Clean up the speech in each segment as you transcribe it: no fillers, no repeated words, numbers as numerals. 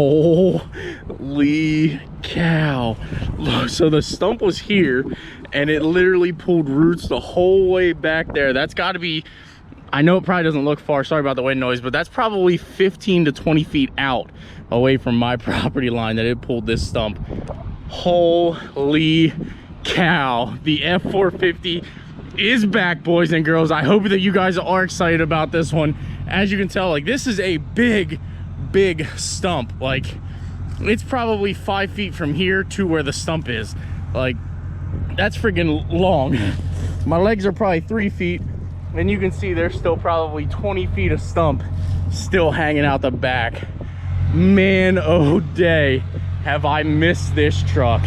Holy cow. So the stump was here and it literally pulled roots the whole way back there. That's got to be, I know it probably doesn't look far, sorry about the wind noise, but that's probably 15 to 20 feet out away from my property line that it pulled this stump. Holy cow. The F450 is back, boys and girls. I hope that you guys are excited about this one. As you can tell, like, this is a big stump. Like, it's probably 5 feet from here to where the stump is. Like, that's freaking long. My legs are probably 3 feet, and you can see there's still probably 20 feet of stump still hanging out the back. Man, oh day, have I missed this truck.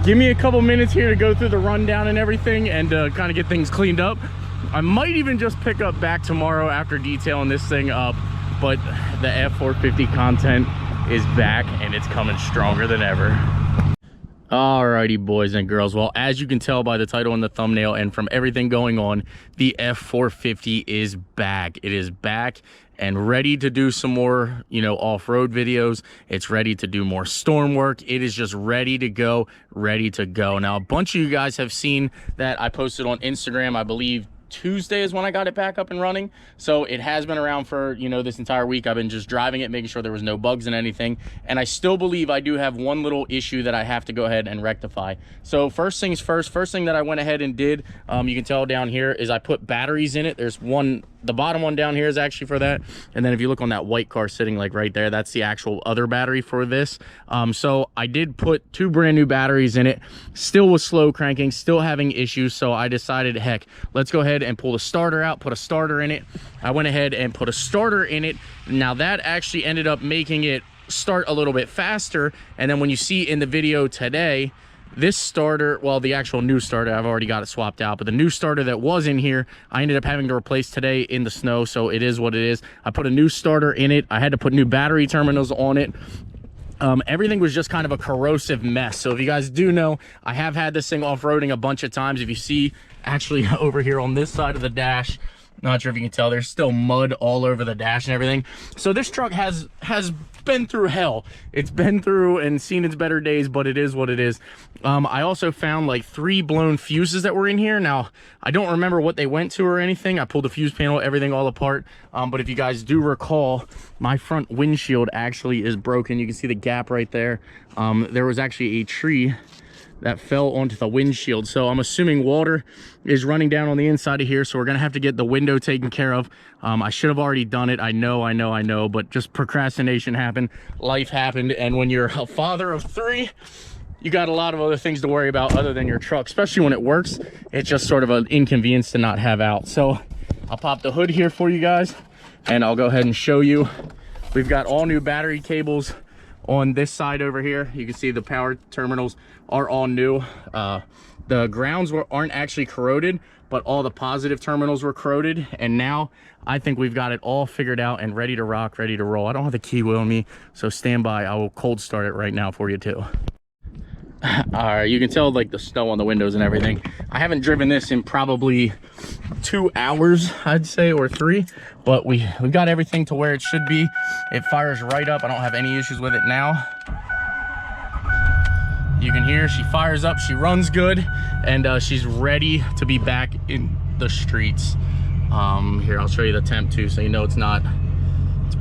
Give me a couple minutes here to go through the rundown and everything and kind of get things cleaned up. I might even just pick up back tomorrow after detailing this thing up, but the F450 content is back and it's coming stronger than ever. Alrighty, boys and girls, well, as you can tell by the title and the thumbnail and from everything going on, the F450 is back. It is back and ready to do some more, you know, off-road videos. It's ready to do more storm work. It is just ready to go, ready to go. Now, a bunch of you guys have seen that I posted on Instagram, I believe Tuesday is when I got it back up and running. So it has been around for, you know, this entire week. I've been just driving it, making sure there was no bugs and anything. And I still believe I do have one little issue that I have to go ahead and rectify. So first things first, first thing that I went ahead and did, you can tell down here, is I put batteries in it. There's one, the bottom one down here is actually for that. And then if you look on that white car sitting like right there, that's the actual other battery for this. So I did put 2 brand new batteries in it, still was slow cranking, still having issues. So I decided, heck, let's go ahead and pull the starter out, put a starter in it. I went ahead and put a starter in it. Now that actually ended up making it start a little bit faster. And then when you see in the video today, this starter, well, the actual new starter, I've already got it swapped out, but the new starter that was in here, I ended up having to replace today in the snow, so it is what it is. I put a new starter in it. I had to put new battery terminals on it. Everything was just kind of a corrosive mess. So if you guys do know, I have had this thing off-roading a bunch of times. If you see, actually over here on this side of the dash, not sure if you can tell, there's still mud all over the dash and everything. So this truck has been through hell. It's been through and seen its better days, but it is what it is. I also found like 3 blown fuses that were in here. Now, I don't remember what they went to or anything. I pulled the fuse panel, everything all apart. But if you guys do recall, my front windshield actually is broken. You can see the gap right there. There was actually a tree that fell onto the windshield, so I'm assuming water is running down on the inside of here, so we're gonna have to get the window taken care of. I should have already done it. I know, but just procrastination happened, life happened, and when you're a father of 3, you got a lot of other things to worry about other than your truck, especially when it works. It's just sort of an inconvenience to not have out. So I'll pop the hood here for you guys and I'll go ahead and show you. We've got all new battery cables on this side over here. You can see the power terminals are all new. The grounds aren't actually corroded, but all the positive terminals were corroded, and now I think we've got it all figured out and ready to rock, ready to roll. I don't have the key wheel on me, so stand by. I will cold start it right now for you too. All right, you can tell like the snow on the windows and everything. I haven't driven this in probably 2 hours, I'd say, or 3, but we got everything to where it should be. It fires right up. I don't have any issues with it now. You can hear she fires up, she runs good, and she's ready to be back in the streets. Here, I'll show you the temp too, so you know it's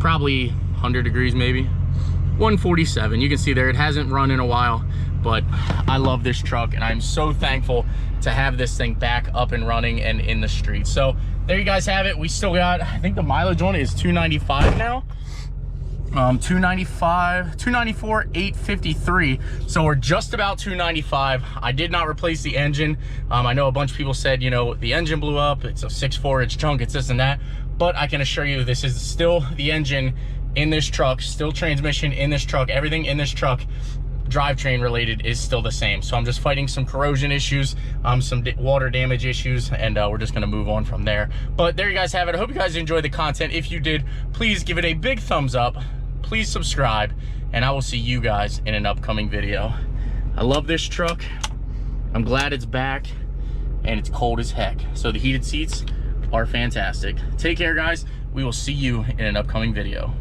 probably 100 degrees maybe. 147, you can see there, it hasn't run in a while, but I love this truck and I'm so thankful to have this thing back up and running and in the streets. So there you guys have it. We still got, I think the mileage on it is 295 now. 294, 853. So we're just about 295. I did not replace the engine. I know a bunch of people said, you know, the engine blew up, it's a 6.4 inch chunk, it's this and that, but I can assure you this is still the engine in this truck, still transmission in this truck, everything in this truck drivetrain related is still the same. So I'm just fighting some corrosion issues, some water damage issues, and we're just gonna move on from there. But there you guys have it. I hope you guys enjoyed the content. If you did, please give it a big thumbs up, please subscribe, and I will see you guys in an upcoming video. I love this truck. I'm glad it's back, and it's cold as heck. So the heated seats are fantastic. Take care, guys. We will see you in an upcoming video.